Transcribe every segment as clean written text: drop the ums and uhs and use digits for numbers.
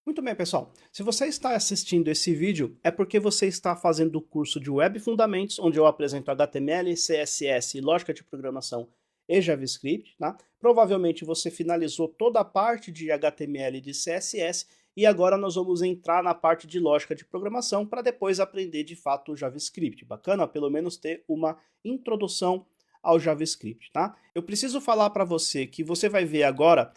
Muito bem, pessoal. Se você está assistindo esse vídeo, é porque você está fazendo o curso de Web Fundamentos, onde eu apresento HTML, CSS, lógica de programação e JavaScript, tá? Provavelmente você finalizou toda a parte de HTML e de CSS e agora nós vamos entrar na parte de lógica de programação para depois aprender de fato o JavaScript. Bacana? Pelo menos ter uma introdução ao JavaScript, tá? Eu preciso falar para você que você vai ver agora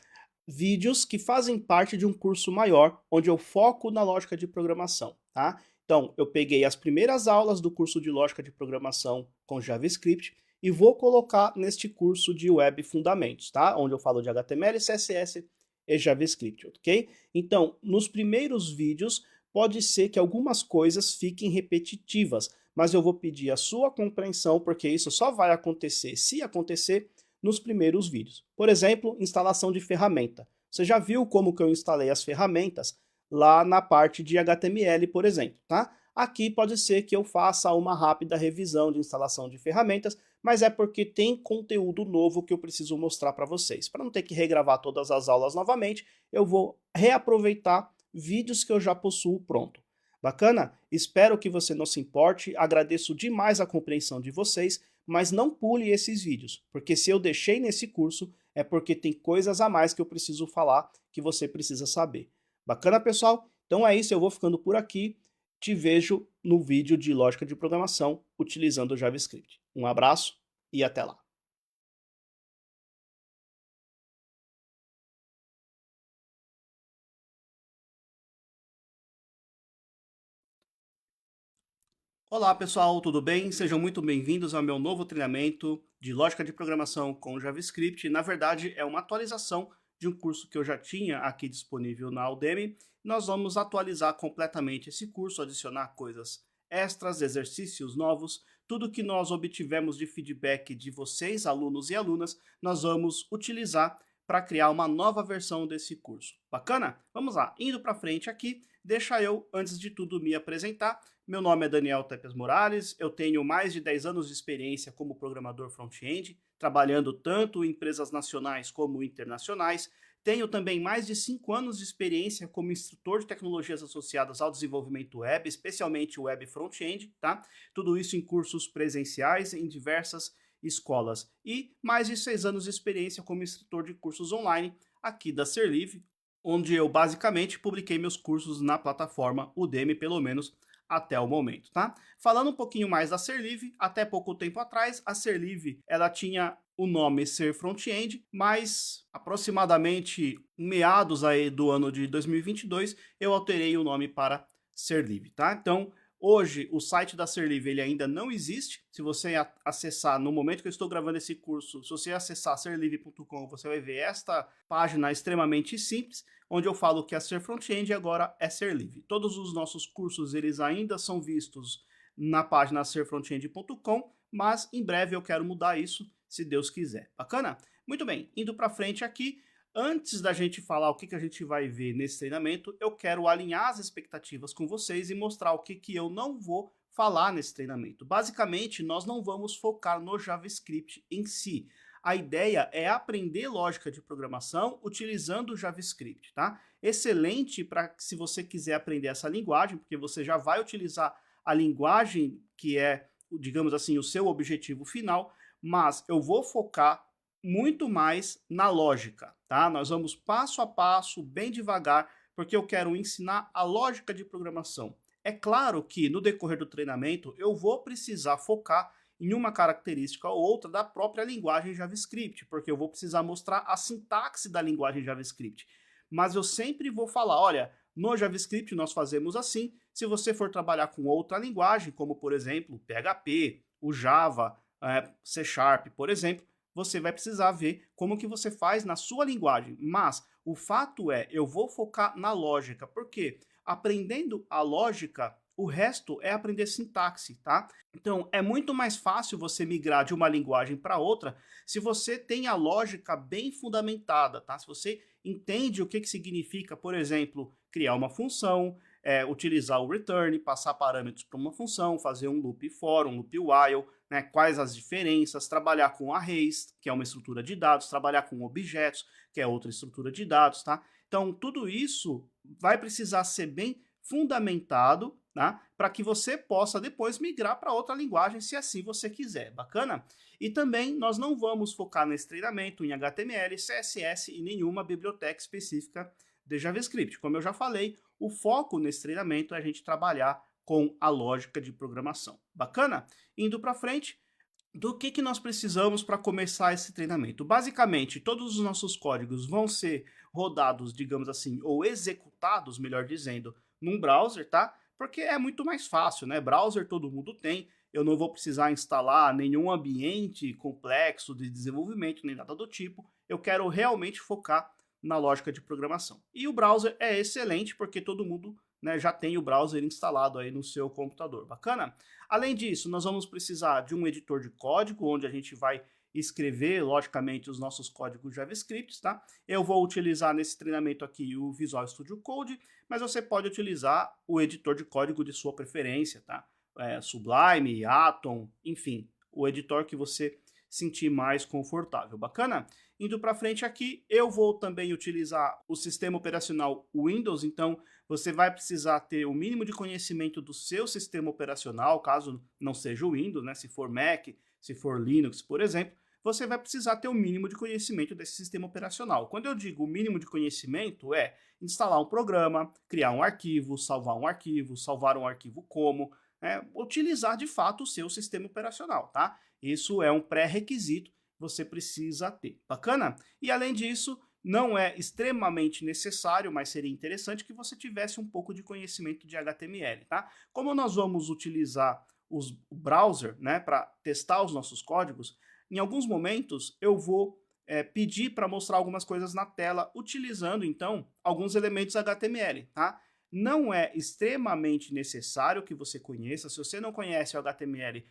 vídeos que fazem parte de um curso maior, onde eu foco na lógica de programação, tá? Então, eu peguei as primeiras aulas do curso de lógica de programação com JavaScript e vou colocar neste curso de Web Fundamentos, tá? Onde eu falo de HTML, CSS e JavaScript, ok? Então, nos primeiros vídeos, pode ser que algumas coisas fiquem repetitivas, mas eu vou pedir a sua compreensão, porque isso só vai acontecer, se acontecer, nos primeiros vídeos. Por exemplo, instalação de ferramenta. Você já viu como que eu instalei as ferramentas lá na parte de HTML, por exemplo, tá? Aqui pode ser que eu faça uma rápida revisão de instalação de ferramentas, mas é porque tem conteúdo novo que eu preciso mostrar para vocês. Para não ter que regravar todas as aulas novamente, eu vou reaproveitar vídeos que eu já possuo pronto. Bacana? Espero que você não se importe, agradeço demais a compreensão de vocês, mas não pule esses vídeos, porque se eu deixei nesse curso é porque tem coisas a mais que eu preciso falar que você precisa saber. Bacana, pessoal? Então é isso, eu vou ficando por aqui. Te vejo no vídeo de lógica de programação utilizando o JavaScript. Um abraço e até lá. Olá pessoal, tudo bem? Sejam muito bem-vindos ao meu novo treinamento de lógica de programação com JavaScript. Na verdade, é uma atualização de um curso que eu já tinha aqui disponível na Udemy. Nós vamos atualizar completamente esse curso, adicionar coisas extras, exercícios novos, tudo que nós obtivemos de feedback de vocês, alunos e alunas, nós vamos utilizar para criar uma nova versão desse curso. Bacana? Vamos lá, indo para frente aqui, deixa eu, antes de tudo, me apresentar. Meu nome é Daniel Tepes Morales, eu tenho mais de 10 anos de experiência como programador front-end, trabalhando tanto em empresas nacionais como internacionais. Tenho também mais de 5 anos de experiência como instrutor de tecnologias associadas ao desenvolvimento web, especialmente web front-end, tá? Tudo isso em cursos presenciais em diversas escolas. E mais de 6 anos de experiência como instrutor de cursos online aqui da Serlive, onde eu basicamente publiquei meus cursos na plataforma Udemy, pelo menos até o momento, tá? Falando um pouquinho mais da Serlive, até pouco tempo atrás, a Serlive, ela tinha o nome Ser Front-End, mas aproximadamente meados aí do ano de 2022, eu alterei o nome para Serlive, tá? Então, hoje o site da Serlive ele ainda não existe. Se você acessar no momento que eu estou gravando esse curso, se você acessar serlive.com, você vai ver esta página extremamente simples, onde eu falo que a Ser Front-End agora é Serlive. Todos os nossos cursos eles ainda são vistos na página serfrontend.com, mas em breve eu quero mudar isso, se Deus quiser. Bacana? Muito bem, indo para frente aqui, antes da gente falar o que a gente vai ver nesse treinamento, eu quero alinhar as expectativas com vocês e mostrar o que eu não vou falar nesse treinamento. Basicamente, nós não vamos focar no JavaScript em si. A ideia é aprender lógica de programação utilizando o JavaScript, tá? Excelente para se você quiser aprender essa linguagem, porque você já vai utilizar a linguagem que é, digamos assim, o seu objetivo final, mas eu vou focar muito mais na lógica, tá? Nós vamos passo a passo, bem devagar, porque eu quero ensinar a lógica de programação. É claro que no decorrer do treinamento eu vou precisar focar em uma característica ou outra da própria linguagem JavaScript, porque eu vou precisar mostrar a sintaxe da linguagem JavaScript. Mas eu sempre vou falar, olha, no JavaScript nós fazemos assim, se você for trabalhar com outra linguagem, como por exemplo PHP, o Java, C Sharp, por exemplo, você vai precisar ver como que você faz na sua linguagem. Mas o fato é, eu vou focar na lógica, porque aprendendo a lógica, o resto é aprender sintaxe, tá? Então, é muito mais fácil você migrar de uma linguagem para outra se você tem a lógica bem fundamentada, tá? Se você entende o que significa, por exemplo, criar uma função, utilizar o return, passar parâmetros para uma função, fazer um loop for, um loop while, né? Quais as diferenças, trabalhar com arrays, que é uma estrutura de dados, trabalhar com objetos, que é outra estrutura de dados, tá? Então, tudo isso vai precisar ser bem fundamentado, tá? Para que você possa depois migrar para outra linguagem, se assim você quiser. Bacana? E também nós não vamos focar nesse treinamento em HTML, CSS e nenhuma biblioteca específica de JavaScript. Como eu já falei, o foco nesse treinamento é a gente trabalhar com a lógica de programação. Bacana? Indo para frente, do que nós precisamos para começar esse treinamento? Basicamente, todos os nossos códigos vão ser rodados, digamos assim, ou executados, melhor dizendo, num browser, tá? Porque é muito mais fácil, né? Browser todo mundo tem, eu não vou precisar instalar nenhum ambiente complexo de desenvolvimento, nem nada do tipo. Eu quero realmente focar na lógica de programação. E o browser é excelente porque todo mundo, né, já tem o browser instalado aí no seu computador. Bacana? Além disso, nós vamos precisar de um editor de código, onde a gente vai escrever, logicamente, os nossos códigos JavaScript, tá? Eu vou utilizar nesse treinamento aqui o Visual Studio Code, mas você pode utilizar o editor de código de sua preferência, tá? Sublime, Atom, enfim, o editor que você sentir mais confortável. Bacana? Indo para frente aqui, eu vou também utilizar o sistema operacional Windows, então você vai precisar ter o mínimo de conhecimento do seu sistema operacional, caso não seja o Windows, né? Se for Mac, se for Linux, por exemplo, você vai precisar ter o mínimo de conhecimento desse sistema operacional. Quando eu digo o mínimo de conhecimento, é instalar um programa, criar um arquivo, salvar um arquivo como, utilizar de fato o seu sistema operacional, tá? Isso é um pré-requisito que você precisa ter. Bacana? E além disso, não é extremamente necessário, mas seria interessante que você tivesse um pouco de conhecimento de HTML, tá? Como nós vamos utilizar o browser, né, para testar os nossos códigos, em alguns momentos eu vou pedir para mostrar algumas coisas na tela, utilizando então alguns elementos HTML, tá? Não é extremamente necessário que você conheça. Se você não conhece o HTML,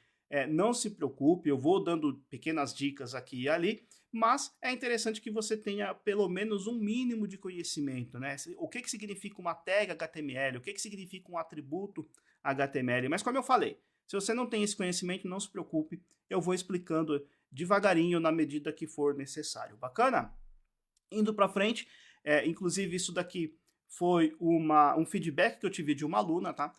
não se preocupe, eu vou dando pequenas dicas aqui e ali, mas é interessante que você tenha pelo menos um mínimo de conhecimento, né? O que significa uma tag HTML, o que significa um atributo HTML, mas como eu falei, se você não tem esse conhecimento, não se preocupe, eu vou explicando devagarinho na medida que for necessário. Bacana? Indo para frente, inclusive isso daqui foi um feedback que eu tive de uma aluna, tá?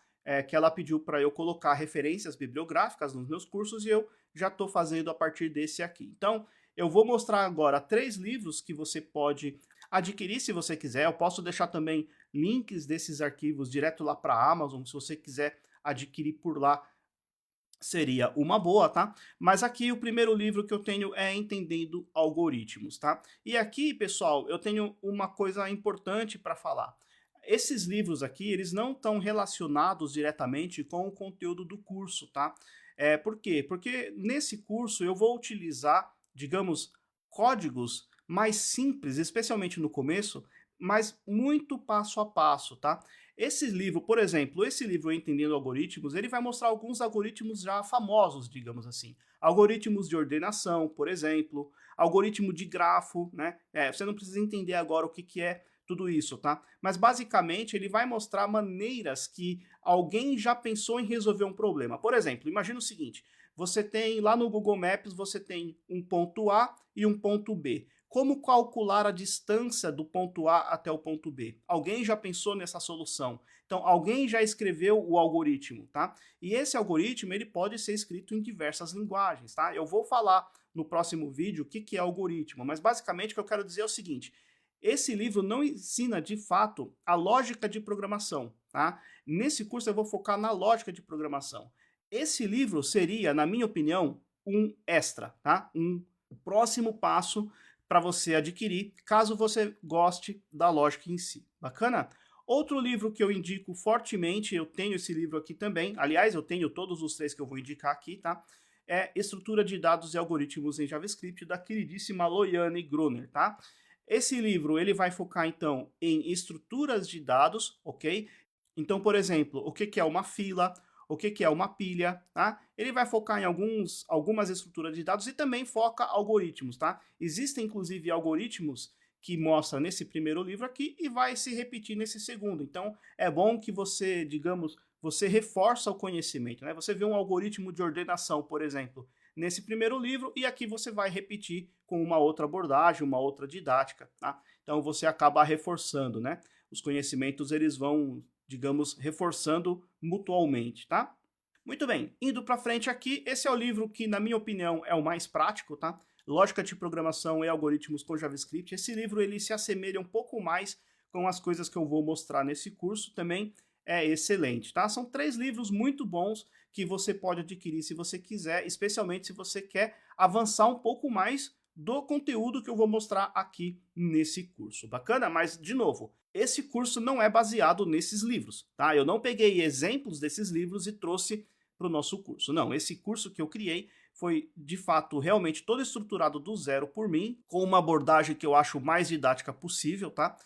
Que ela pediu para eu colocar referências bibliográficas nos meus cursos e eu já estou fazendo a partir desse aqui. Então, eu vou mostrar agora 3 livros que você pode adquirir se você quiser. Eu posso deixar também links desses arquivos direto lá para a Amazon, se você quiser adquirir por lá, seria uma boa, tá? Mas aqui o primeiro livro que eu tenho é Entendendo Algoritmos, tá? E aqui, pessoal, eu tenho uma coisa importante para falar. Esses livros aqui, eles não estão relacionados diretamente com o conteúdo do curso, tá? Por quê? Porque nesse curso eu vou utilizar, digamos, códigos mais simples, especialmente no começo, mas muito passo a passo, tá? Esse livro, por exemplo, esse livro Entendendo Algoritmos, ele vai mostrar alguns algoritmos já famosos, digamos assim. Algoritmos de ordenação, por exemplo, algoritmo de grafo, né? Você não precisa entender agora o que é tudo isso, tá? Mas basicamente ele vai mostrar maneiras que alguém já pensou em resolver um problema. Por exemplo, imagina o seguinte, você tem lá no Google Maps, você tem um ponto A e um ponto B. Como calcular a distância do ponto A até o ponto B? Alguém já pensou nessa solução? Então, alguém já escreveu o algoritmo, tá? E esse algoritmo, ele pode ser escrito em diversas linguagens, tá? Eu vou falar no próximo vídeo o que é algoritmo, mas basicamente o que eu quero dizer é o seguinte, esse livro não ensina, de fato, a lógica de programação, tá? Nesse curso eu vou focar na lógica de programação. Esse livro seria, na minha opinião, um extra, tá? Um próximo passo para você adquirir, caso você goste da lógica em si. Bacana? Outro livro que eu indico fortemente, eu tenho esse livro aqui também, aliás, eu tenho todos os 3 que eu vou indicar aqui, tá? É Estrutura de Dados e Algoritmos em JavaScript, da queridíssima Loiane Gruner, tá? Esse livro, ele vai focar, então, em estruturas de dados, ok? Então, por exemplo, o que é uma fila, o que é uma pilha, tá? Ele vai focar em algumas estruturas de dados e também foca algoritmos, tá? Existem, inclusive, algoritmos que mostra nesse primeiro livro aqui e vai se repetir nesse segundo. Então, é bom que você, digamos, você reforça o conhecimento, né? Você vê um algoritmo de ordenação, por exemplo, nesse primeiro livro e aqui você vai repetir com uma outra abordagem, uma outra didática, tá? Então, você acaba reforçando, né? os conhecimentos eles vão, digamos, reforçando mutualmente, tá? Muito bem, indo para frente aqui, esse é o livro que, na minha opinião, é o mais prático, tá? Lógica de Programação e Algoritmos com JavaScript. Esse livro ele se assemelha um pouco mais com as coisas que eu vou mostrar nesse curso, também é excelente, tá? São 3 livros muito bons que você pode adquirir se você quiser, especialmente se você quer avançar um pouco mais do conteúdo que eu vou mostrar aqui nesse curso. Bacana? Mas, de novo, esse curso não é baseado nesses livros, tá? Eu não peguei exemplos desses livros e trouxe para o nosso curso. Não, esse curso que eu criei foi, de fato, realmente todo estruturado do zero por mim, com uma abordagem que eu acho mais didática possível, tá?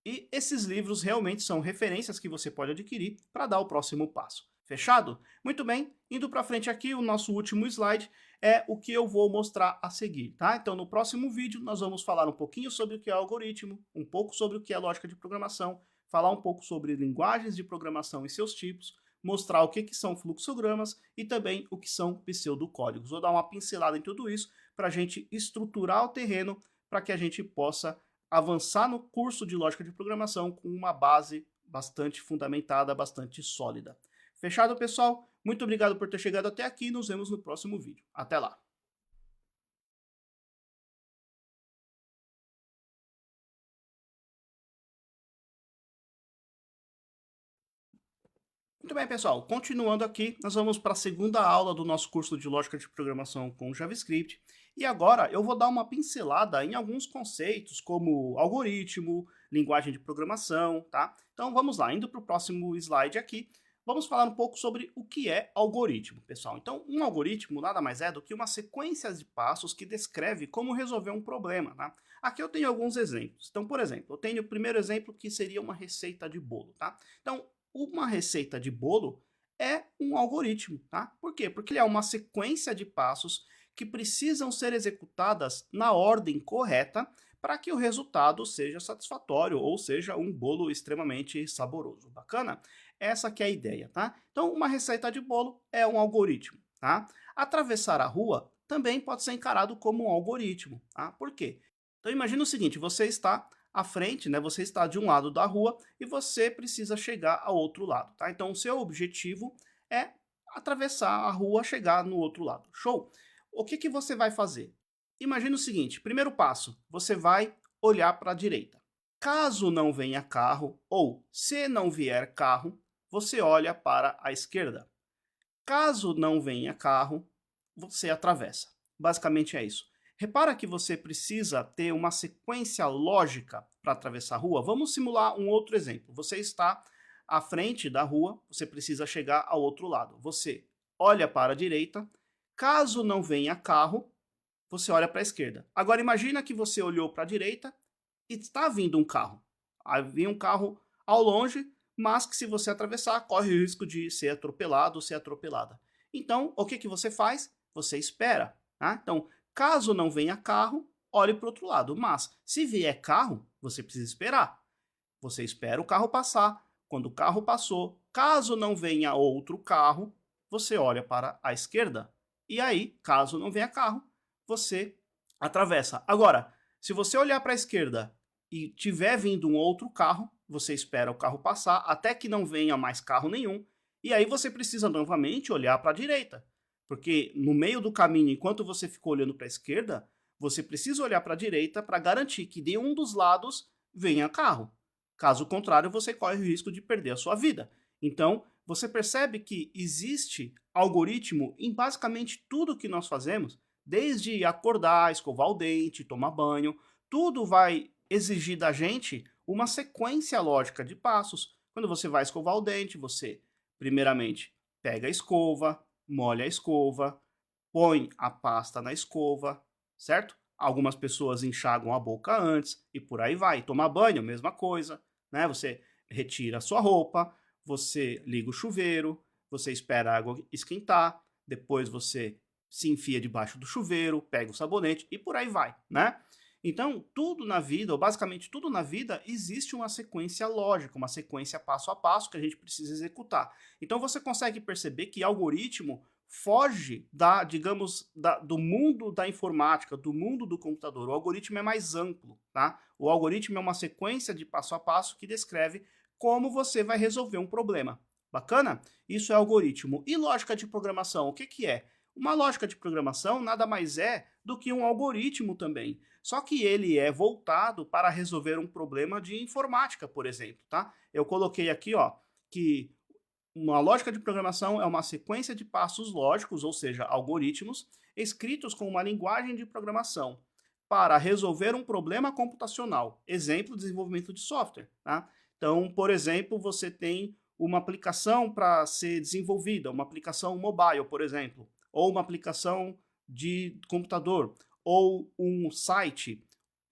E esses livros realmente são referências que você pode adquirir para dar o próximo passo. Fechado? Muito bem, indo para frente aqui, o nosso último slide é o que eu vou mostrar a seguir, tá? Então, no próximo vídeo, nós vamos falar um pouquinho sobre o que é algoritmo, um pouco sobre o que é lógica de programação, falar um pouco sobre linguagens de programação e seus tipos, mostrar o que são fluxogramas e também o que são pseudocódigos. Vou dar uma pincelada em tudo isso para a gente estruturar o terreno para que a gente possa avançar no curso de lógica de programação com uma base bastante fundamentada, bastante sólida. Fechado, pessoal? Muito obrigado por ter chegado até aqui e nos vemos no próximo vídeo. Até lá! Muito bem, pessoal. Continuando aqui, nós vamos para a segunda aula do nosso curso de Lógica de Programação com JavaScript. E agora eu vou dar uma pincelada em alguns conceitos, como algoritmo, linguagem de programação, tá? Então vamos lá, indo para o próximo slide aqui, vamos falar um pouco sobre o que é algoritmo, pessoal. Então, um algoritmo nada mais é do que uma sequência de passos que descreve como resolver um problema, tá? Aqui eu tenho alguns exemplos. Então, por exemplo, eu tenho o primeiro exemplo que seria uma receita de bolo, tá? Então, uma receita de bolo é um algoritmo, tá? Por quê? Porque ele é uma sequência de passos que precisam ser executadas na ordem correta para que o resultado seja satisfatório, ou seja, um bolo extremamente saboroso. Bacana? Essa que é a ideia, tá? Então, uma receita de bolo é um algoritmo, tá? Atravessar a rua também pode ser encarado como um algoritmo, tá? Por quê? Então, imagina o seguinte, você está à frente, né? Você está de um lado da rua e você precisa chegar ao outro lado, tá? Então, o seu objetivo é atravessar a rua, chegar no outro lado. Show? O que você vai fazer? Imagina o seguinte, primeiro passo, você vai olhar para a direita. Caso não venha carro, ou se não vier carro, você olha para a esquerda. Caso não venha carro, você atravessa. Basicamente é isso. Repara que você precisa ter uma sequência lógica para atravessar a rua. Vamos simular um outro exemplo. Você está à frente da rua, você precisa chegar ao outro lado. Você olha para a direita, caso não venha carro, você olha para a esquerda. Agora imagina que você olhou para a direita e está vindo um carro. Havia um carro ao longe, mas que se você atravessar, corre o risco de ser atropelado ou ser atropelada. Então, o que você faz? Você espera. Tá? Então, caso não venha carro, olhe para o outro lado. Mas, se vier carro, você precisa esperar. Você espera o carro passar. Quando o carro passou, caso não venha outro carro, você olha para a esquerda. E aí, caso não venha carro, você atravessa. Agora, se você olhar para a esquerda e tiver vindo um outro carro, você espera o carro passar até que não venha mais carro nenhum. E aí você precisa novamente olhar para a direita. Porque no meio do caminho, enquanto você ficou olhando para a esquerda, você precisa olhar para a direita para garantir que de um dos lados venha carro. Caso contrário, você corre o risco de perder a sua vida. Então, você percebe que existe algoritmo em basicamente tudo que nós fazemos, desde acordar, escovar o dente, tomar banho, tudo vai exigir da gente uma sequência lógica de passos. Quando você vai escovar o dente, você, primeiramente, pega a escova, molha a escova, põe a pasta na escova, certo? Algumas pessoas enxagam a boca antes e por aí vai. Tomar banho, mesma coisa, né? Você retira a sua roupa, você liga o chuveiro, você espera a água esquentar, depois você se enfia debaixo do chuveiro, pega o sabonete e por aí vai, né? Então, tudo na vida, ou basicamente tudo na vida, existe uma sequência lógica, uma sequência passo a passo que a gente precisa executar. Então, você consegue perceber que algoritmo foge digamos, do mundo da informática, do mundo do computador. O algoritmo é mais amplo, tá? O algoritmo é uma sequência de passo a passo que descreve como você vai resolver um problema. Bacana? Isso é algoritmo. E lógica de programação, o que que é? Uma lógica de programação nada mais é do que um algoritmo também. Só que ele é voltado para resolver um problema de informática, por exemplo, tá? Eu coloquei aqui, ó, que uma lógica de programação é uma sequência de passos lógicos, ou seja, algoritmos, escritos com uma linguagem de programação para resolver um problema computacional. Exemplo, desenvolvimento de software. Tá? Então, por exemplo, você tem uma aplicação para ser desenvolvida, uma aplicação mobile, por exemplo, ou uma aplicação de computador, ou um site,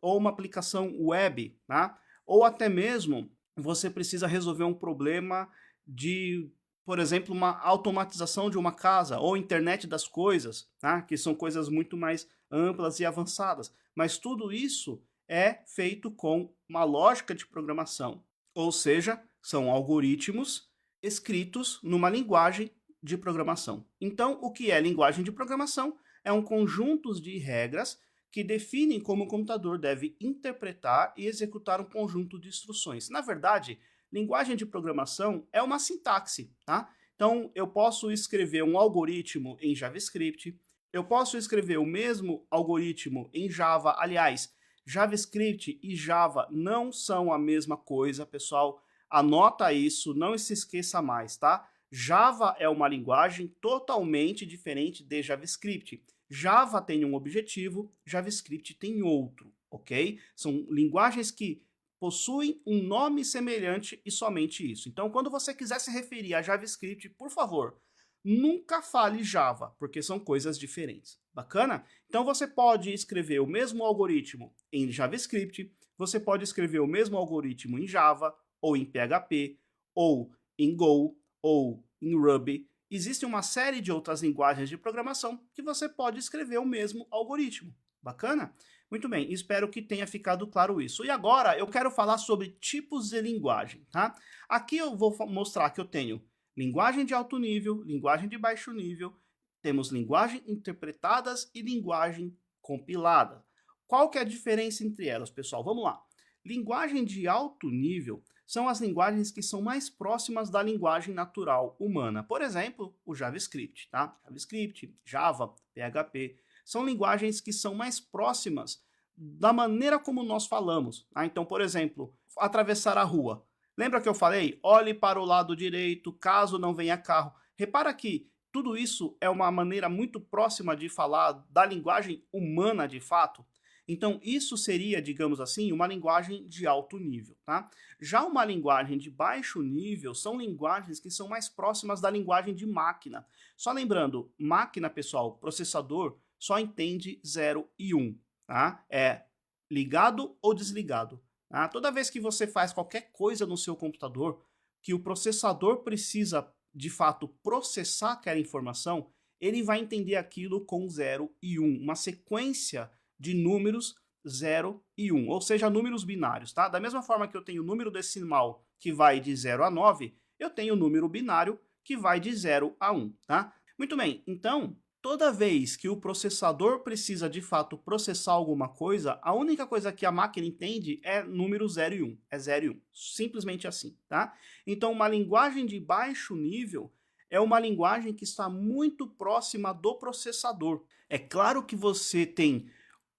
ou uma aplicação web, tá? Ou até mesmo você precisa resolver um problema de, por exemplo, uma automatização de uma casa ou internet das coisas, tá? Que são coisas muito mais amplas e avançadas. Mas tudo isso é feito com uma lógica de programação, ou seja, são algoritmos escritos numa linguagem de programação. Então, o que é linguagem de programação? É um conjunto de regras que definem como o computador deve interpretar e executar um conjunto de instruções. Na verdade, linguagem de programação é uma sintaxe, tá? Então, eu posso escrever um algoritmo em JavaScript, eu posso escrever o mesmo algoritmo em Java. Aliás, JavaScript e Java não são a mesma coisa, pessoal. Anota isso, não se esqueça mais, tá? Java é uma linguagem totalmente diferente de JavaScript. Java tem um objetivo, JavaScript tem outro, ok? São linguagens que possuem um nome semelhante e somente isso. Então, quando você quiser se referir a JavaScript, por favor, nunca fale Java, porque são coisas diferentes. Bacana? Então, você pode escrever o mesmo algoritmo em JavaScript, você pode escrever o mesmo algoritmo em Java, ou em PHP, ou em Go, ou em Ruby. Existe uma série de outras linguagens de programação que você pode escrever o mesmo algoritmo. Bacana? Muito bem, espero que tenha ficado claro isso. E agora eu quero falar sobre tipos de linguagem, tá? Aqui eu vou mostrar que eu tenho linguagem de alto nível, linguagem de baixo nível, temos linguagem interpretadas e linguagem compilada. Qual que é a diferença entre elas, pessoal? Vamos lá. Linguagem de alto nível são as linguagens que são mais próximas da linguagem natural humana. Por exemplo, o JavaScript, tá? JavaScript, Java, PHP, são linguagens que são mais próximas da maneira como nós falamos. Tá? Então, por exemplo, atravessar a rua. Lembra que eu falei? Olhe para o lado direito, caso não venha carro. Repara que tudo isso é uma maneira muito próxima de falar da linguagem humana de fato. Então, isso seria, digamos assim, uma linguagem de alto nível, tá? Já uma linguagem de baixo nível são linguagens que são mais próximas da linguagem de máquina. Só lembrando, máquina, pessoal, processador, só entende 0 e 1, tá? É ligado ou desligado. Tá? Toda vez que você faz qualquer coisa no seu computador, que o processador precisa, de fato, processar aquela informação, ele vai entender aquilo com 0 e 1, uma sequência de números 0 e 1, ou seja, números binários, tá? Da mesma forma que eu tenho o número decimal que vai de 0 a 9, eu tenho o número binário que vai de 0 a 1, tá? Muito bem, então, toda vez que o processador precisa de fato processar alguma coisa, a única coisa que a máquina entende é número 0 e 1, é 0 e 1, simplesmente assim, tá? Então, uma linguagem de baixo nível é uma linguagem que está muito próxima do processador. É claro que você tem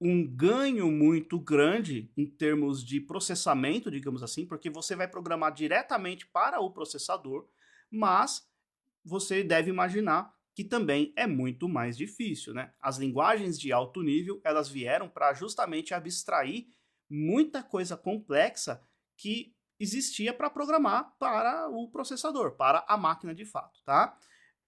um ganho muito grande em termos de processamento, digamos assim, porque você vai programar diretamente para o processador, mas você deve imaginar que também é muito mais difícil, né? As linguagens de alto nível, elas vieram para justamente abstrair muita coisa complexa que existia para programar para o processador, para a máquina de fato, tá?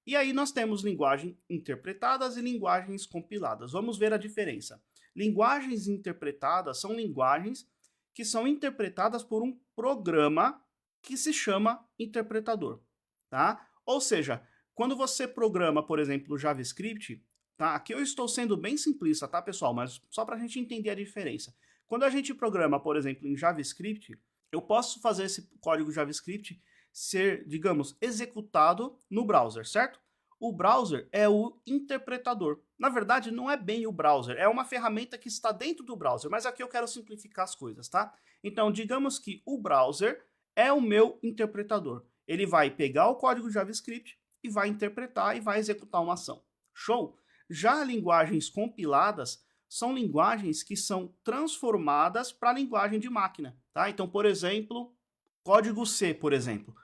E aí nós temos linguagens interpretadas e linguagens compiladas. Vamos ver a diferença. Linguagens interpretadas são linguagens que são interpretadas por um programa que se chama interpretador, tá? Ou seja, quando você programa, por exemplo, o JavaScript, tá? Aqui eu estou sendo bem simplista, tá, pessoal? Mas só para a gente entender a diferença. Quando a gente programa, por exemplo, em JavaScript, eu posso fazer esse código JavaScript ser, digamos, executado no browser, certo? O browser é o interpretador. Na verdade, não é bem o browser, é uma ferramenta que está dentro do browser, mas aqui eu quero simplificar as coisas, tá? Então, digamos que o browser é o meu interpretador. Ele vai pegar o código JavaScript e vai interpretar e vai executar uma ação. Show? Já linguagens compiladas são linguagens que são transformadas para a linguagem de máquina, tá? Então, por exemplo, código C, por exemplo.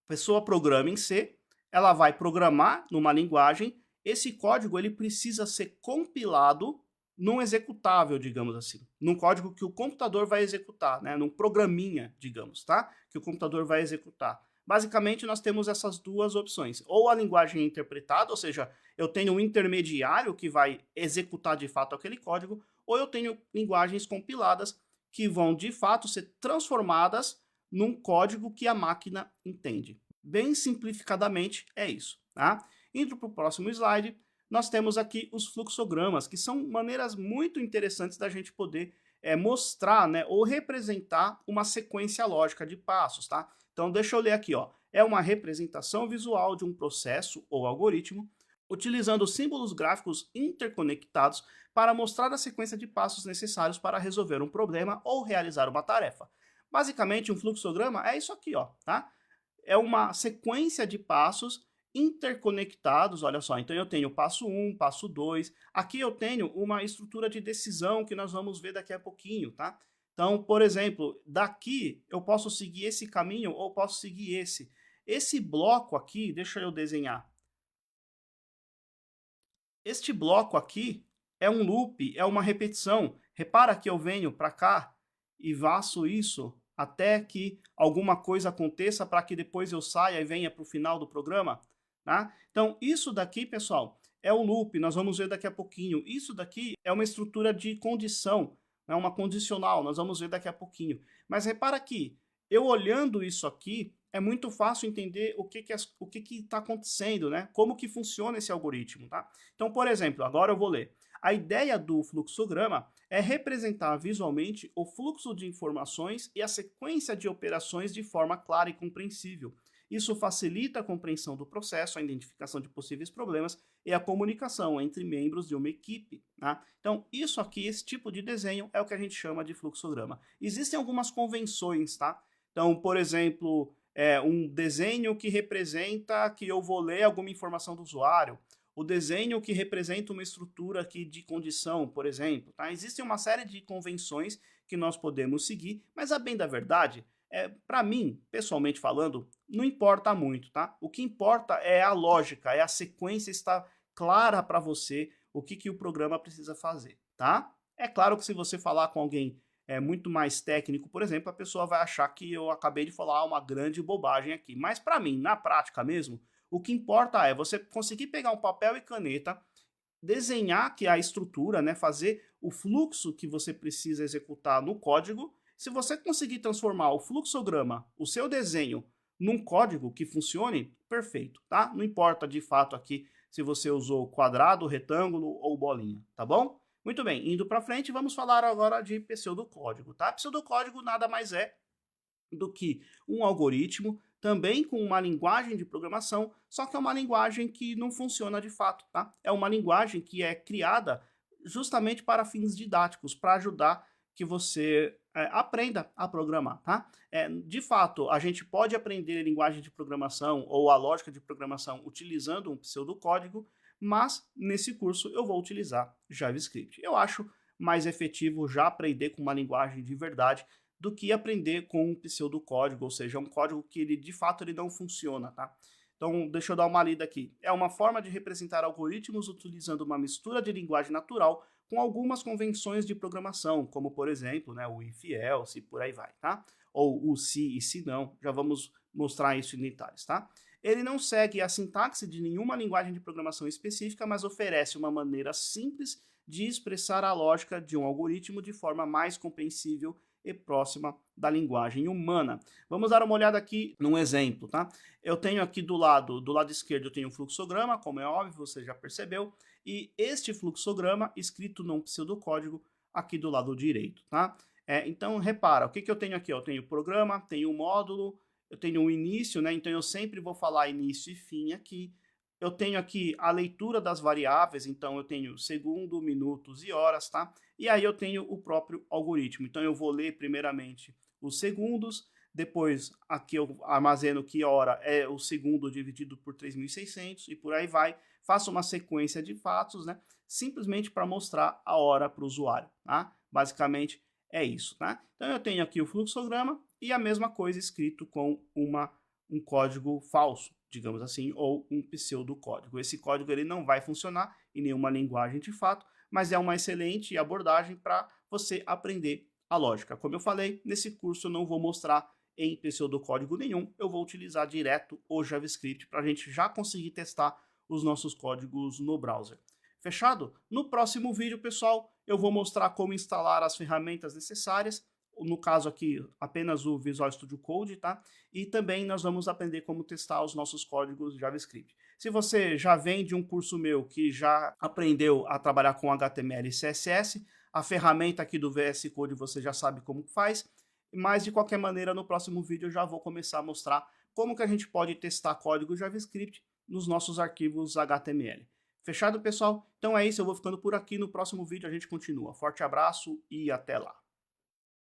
A pessoa programa em C, ela vai programar numa linguagem, esse código ele precisa ser compilado num executável, digamos assim, num código que o computador vai executar, né, num programinha, digamos, tá? Que o computador vai executar. Basicamente, nós temos essas duas opções. Ou a linguagem é interpretada, ou seja, eu tenho um intermediário que vai executar de fato aquele código, ou eu tenho linguagens compiladas que vão de fato ser transformadas num código que a máquina entende. Bem simplificadamente é isso. Tá? Indo para o próximo slide, nós temos aqui os fluxogramas, que são maneiras muito interessantes da gente poder mostrar, né, ou representar uma sequência lógica de passos. Tá? Então deixa eu ler aqui. Ó. É uma representação visual de um processo ou algoritmo utilizando símbolos gráficos interconectados para mostrar a sequência de passos necessários para resolver um problema ou realizar uma tarefa. Basicamente, um fluxograma é isso aqui, ó, tá? É uma sequência de passos interconectados, olha só. Então eu tenho passo 1, passo 2. Aqui eu tenho uma estrutura de decisão que nós vamos ver daqui a pouquinho, tá? Então, por exemplo, daqui eu posso seguir esse caminho ou posso seguir esse. Esse bloco aqui, deixa eu desenhar. Este bloco aqui é um loop, é uma repetição. Repara que eu venho para cá e faço isso até que alguma coisa aconteça para que depois eu saia e venha para o final do programa. Tá? Então, isso daqui, pessoal, é o loop, nós vamos ver daqui a pouquinho. Isso daqui é uma estrutura de condição, é uma condicional, nós vamos ver daqui a pouquinho. Mas repara aqui, eu olhando isso aqui, é muito fácil entender o que está acontecendo, né? Como que funciona esse algoritmo, tá? Então, por exemplo, agora eu vou ler. A ideia do fluxograma é representar visualmente o fluxo de informações e a sequência de operações de forma clara e compreensível. Isso facilita a compreensão do processo, a identificação de possíveis problemas e a comunicação entre membros de uma equipe. Tá? Então, isso aqui, esse tipo de desenho, é o que a gente chama de fluxograma. Existem algumas convenções, tá? Então, por exemplo, um desenho que representa que eu vou ler alguma informação do usuário, o desenho que representa uma estrutura aqui de condição, por exemplo. Tá? Existem uma série de convenções que nós podemos seguir, mas a bem da verdade, para mim, pessoalmente falando, não importa muito. Tá? O que importa é a lógica, é a sequência estar clara para você o que o programa precisa fazer. Tá? É claro que se você falar com alguém muito mais técnico, por exemplo, a pessoa vai achar que eu acabei de falar uma grande bobagem aqui. Mas para mim, na prática mesmo, o que importa é você conseguir pegar um papel e caneta, desenhar que a estrutura, né, fazer o fluxo que você precisa executar no código. Se você conseguir transformar o fluxograma, o seu desenho, num código que funcione, perfeito, tá? Não importa de fato aqui se você usou quadrado, retângulo ou bolinha, tá bom? Muito bem, indo para frente, vamos falar agora de pseudocódigo, tá? Pseudocódigo nada mais é do que um algoritmo, também com uma linguagem de programação, só que é uma linguagem que não funciona de fato, tá? É uma linguagem que é criada justamente para fins didáticos, para ajudar que você aprenda a programar, tá? De fato, a gente pode aprender linguagem de programação ou a lógica de programação utilizando um pseudocódigo, mas nesse curso eu vou utilizar JavaScript. Eu acho mais efetivo já aprender com uma linguagem de verdade do que aprender com um pseudocódigo, ou seja, um código que ele de fato ele não funciona, tá? Então, deixa eu dar uma lida aqui. É uma forma de representar algoritmos utilizando uma mistura de linguagem natural com algumas convenções de programação, como por exemplo, né, o if else e por aí vai, tá? Ou o se e se não, já vamos mostrar isso em detalhes, tá? Ele não segue a sintaxe de nenhuma linguagem de programação específica, mas oferece uma maneira simples de expressar a lógica de um algoritmo de forma mais compreensível e próxima da linguagem humana. Vamos dar uma olhada aqui num exemplo, tá? Eu tenho aqui do lado esquerdo eu tenho um fluxograma, como é óbvio, você já percebeu, e este fluxograma escrito num pseudocódigo aqui do lado direito, tá? Então, repara, o que eu tenho aqui? Eu tenho programa, tenho módulo, eu tenho um início, né? Então eu sempre vou falar início e fim aqui. eu tenho aqui a leitura das variáveis, então eu tenho segundo, minutos e horas, tá? E aí eu tenho o próprio algoritmo. Então eu vou ler primeiramente os segundos, depois aqui eu armazeno que hora é o segundo dividido por 3.600 e por aí vai. Faço uma sequência de fatos, né? Simplesmente para mostrar a hora para o usuário, tá? Basicamente é isso, tá? Então eu tenho aqui o fluxograma e a mesma coisa escrito com um código falso, digamos assim, ou um pseudocódigo. Esse código ele não vai funcionar em nenhuma linguagem de fato, mas é uma excelente abordagem para você aprender a lógica. Como eu falei, nesse curso eu não vou mostrar em pseudocódigo nenhum, eu vou utilizar direto o JavaScript para a gente já conseguir testar os nossos códigos no browser. Fechado? No próximo vídeo, pessoal, eu vou mostrar como instalar as ferramentas necessárias, no caso aqui, apenas o Visual Studio Code, tá? E também nós vamos aprender como testar os nossos códigos JavaScript. Se você já vem de um curso meu que já aprendeu a trabalhar com HTML e CSS, a ferramenta aqui do VS Code você já sabe como faz, mas de qualquer maneira no próximo vídeo eu já vou começar a mostrar como que a gente pode testar código JavaScript nos nossos arquivos HTML. Fechado, pessoal? Então é isso, eu vou ficando por aqui. No próximo vídeo a gente continua. Forte abraço e até lá!